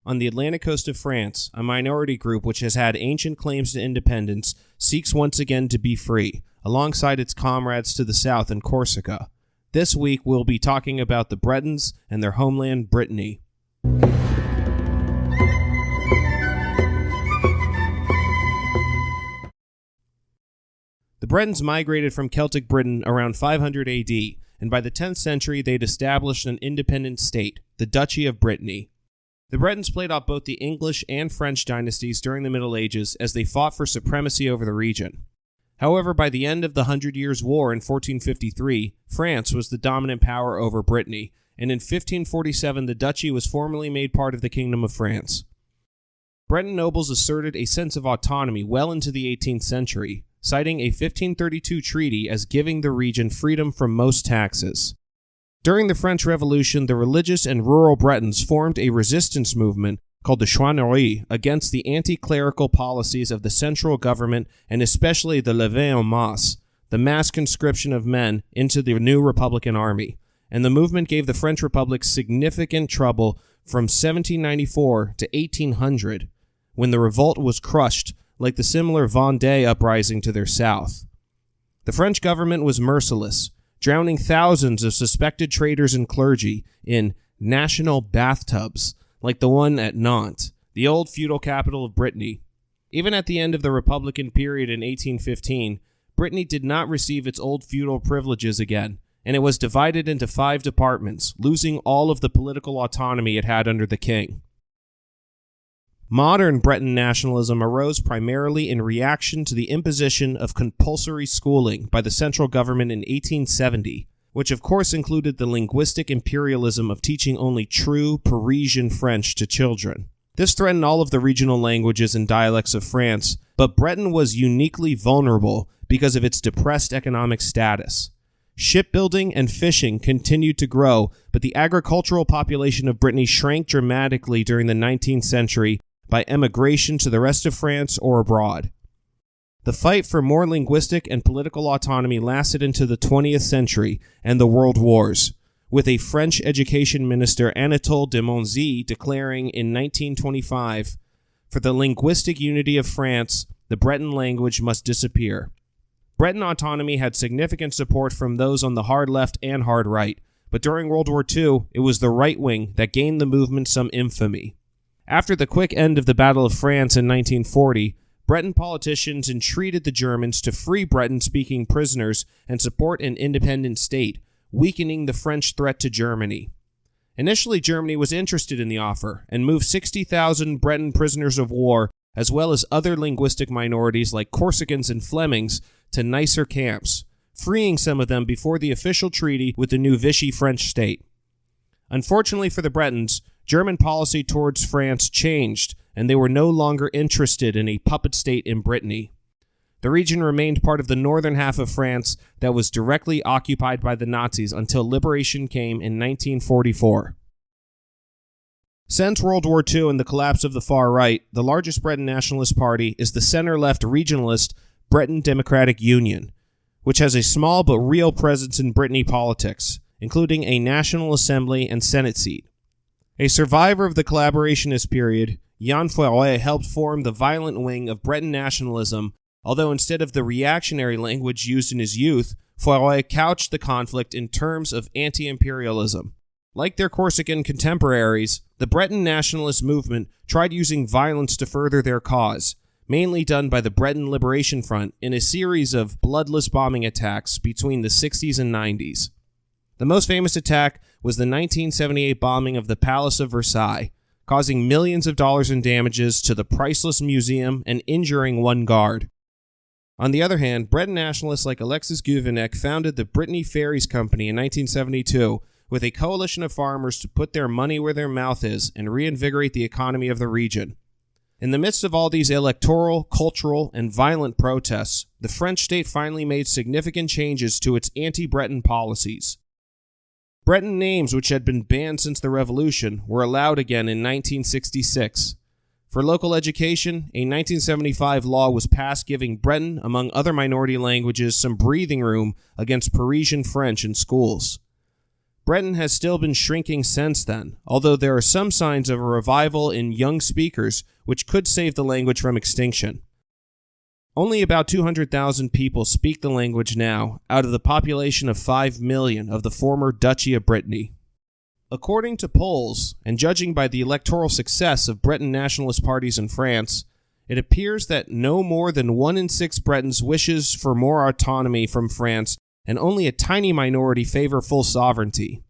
On the Atlantic coast of France, a minority group which has had ancient claims to independence seeks once again to be free, alongside its comrades to the south in Corsica. This week, we'll be talking about the Bretons and their homeland, Brittany. The Bretons migrated from Celtic Britain around 500 AD, and by the 10th century they'd established an independent state, the Duchy of Brittany. The Bretons played off both the English and French dynasties during the Middle Ages as they fought for supremacy over the region. However, by the end of the Hundred Years' War in 1453, France was the dominant power over Brittany, and in 1547 the duchy was formally made part of the Kingdom of France. Breton nobles asserted a sense of autonomy well into the 18th century, citing a 1532 treaty as giving the region freedom from most taxes. During the French Revolution, the religious and rural Bretons formed a resistance movement called the Chouannerie against the anti-clerical policies of the central government and especially the levée en masse, the mass conscription of men into the new Republican army, and the movement gave the French Republic significant trouble from 1794 to 1800, when the revolt was crushed like the similar Vendée uprising to their south. The French government was merciless, drowning thousands of suspected traitors and clergy in national bathtubs, like the one at Nantes, the old feudal capital of Brittany. Even at the end of the Republican period in 1815, Brittany did not receive its old feudal privileges again, and it was divided into 5 departments, losing all of the political autonomy it had under the king. Modern Breton nationalism arose primarily in reaction to the imposition of compulsory schooling by the central government in 1870, which of course included the linguistic imperialism of teaching only true Parisian French to children. This threatened all of the regional languages and dialects of France, but Breton was uniquely vulnerable because of its depressed economic status. Shipbuilding and fishing continued to grow, but the agricultural population of Brittany shrank dramatically during the 19th century by emigration to the rest of France or abroad. The fight for more linguistic and political autonomy lasted into the 20th century and the World Wars, with a French education minister, Anatole de Monzy, declaring in 1925, "For the linguistic unity of France, the Breton language must disappear." Breton autonomy had significant support from those on the hard left and hard right, but during World War II, it was the right wing that gained the movement some infamy. After the quick end of the Battle of France in 1940, Breton politicians entreated the Germans to free Breton-speaking prisoners and support an independent state, weakening the French threat to Germany. Initially, Germany was interested in the offer and moved 60,000 Breton prisoners of war, as well as other linguistic minorities like Corsicans and Flemings, to nicer camps, freeing some of them before the official treaty with the new Vichy French state. Unfortunately for the Bretons, German policy towards France changed, and they were no longer interested in a puppet state in Brittany. The region remained part of the northern half of France that was directly occupied by the Nazis until liberation came in 1944. Since World War II and the collapse of the far right, the largest Breton nationalist party is the center-left regionalist Breton Democratic Union, which has a small but real presence in Brittany politics, including a National Assembly and Senate seat. A survivor of the collaborationist period, Jean Foret helped form the violent wing of Breton nationalism, although instead of the reactionary language used in his youth, Foret couched the conflict in terms of anti-imperialism. Like their Corsican contemporaries, the Breton nationalist movement tried using violence to further their cause, mainly done by the Breton Liberation Front in a series of bloodless bombing attacks between the 60s and 90s. The most famous attack was the 1978 bombing of the Palace of Versailles, causing millions of dollars in damages to the priceless museum and injuring one guard. On the other hand, Breton nationalists like Alexis Gouvenec founded the Brittany Ferries Company in 1972 with a coalition of farmers to put their money where their mouth is and reinvigorate the economy of the region. In the midst of all these electoral, cultural, and violent protests, the French state finally made significant changes to its anti-Breton policies. Breton names, which had been banned since the Revolution, were allowed again in 1966. For local education, a 1975 law was passed giving Breton, among other minority languages, some breathing room against Parisian French in schools. Breton has still been shrinking since then, although there are some signs of a revival in young speakers which could save the language from extinction. Only about 200,000 people speak the language now, out of the population of 5 million of the former Duchy of Brittany. According to polls, and judging by the electoral success of Breton nationalist parties in France, it appears that no more than 1 in 6 Bretons wishes for more autonomy from France, and only a tiny minority favor full sovereignty.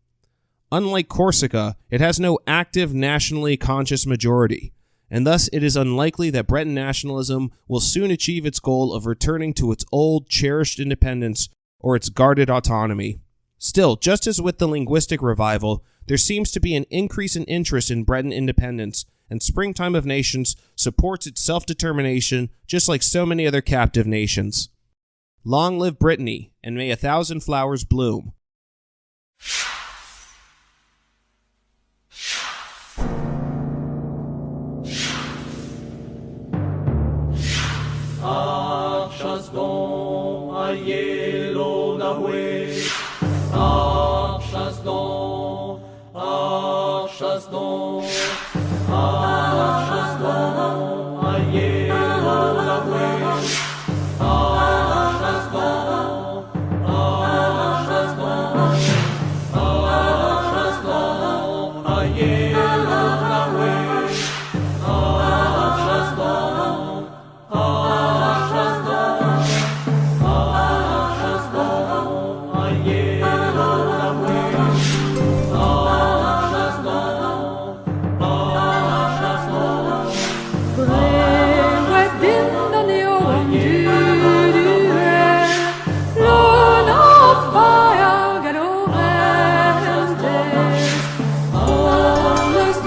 Unlike Corsica, it has no active nationally conscious majority, and thus it is unlikely that Breton nationalism will soon achieve its goal of returning to its old, cherished independence or its guarded autonomy. Still, just as with the linguistic revival, there seems to be an increase in interest in Breton independence, and Springtime of Nations supports its self-determination just like so many other captive nations. Long live Brittany, and may 1,000 flowers bloom. Chasse donc à yellow na way. Chasse donc, chasse donc, chasse donc à yellow na way. Chasse donc, chasse donc, chasse donc à yellow na way. Chasse donc, chasse donc, chasse donc à yellow na way. Chasse donc, chasse donc. Almost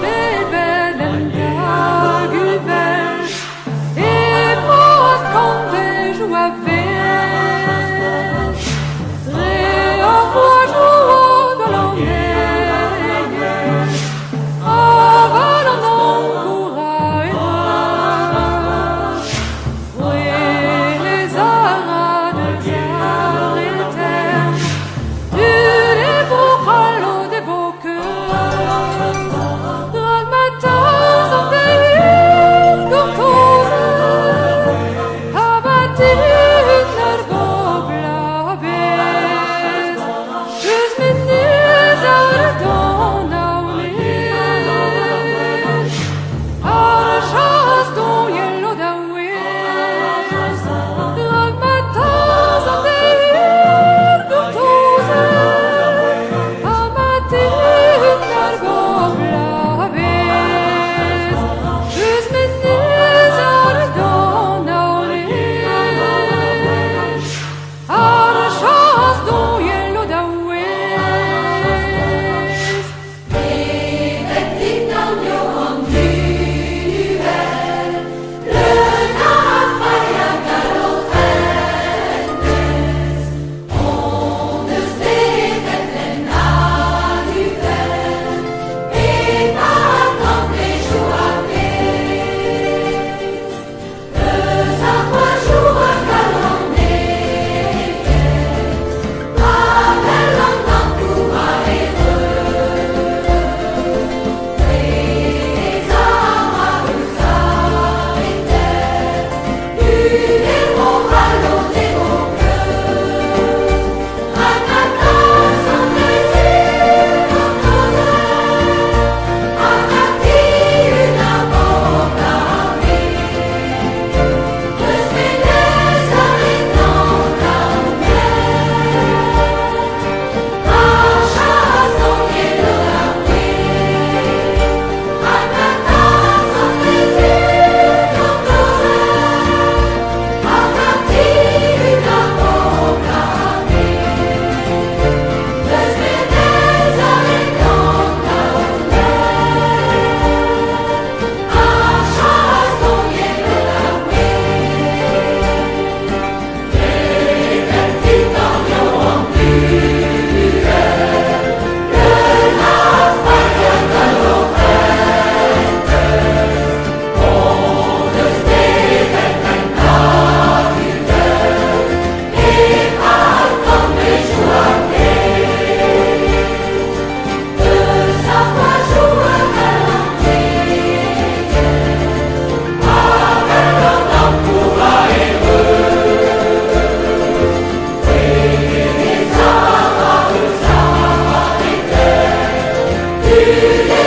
Kyrie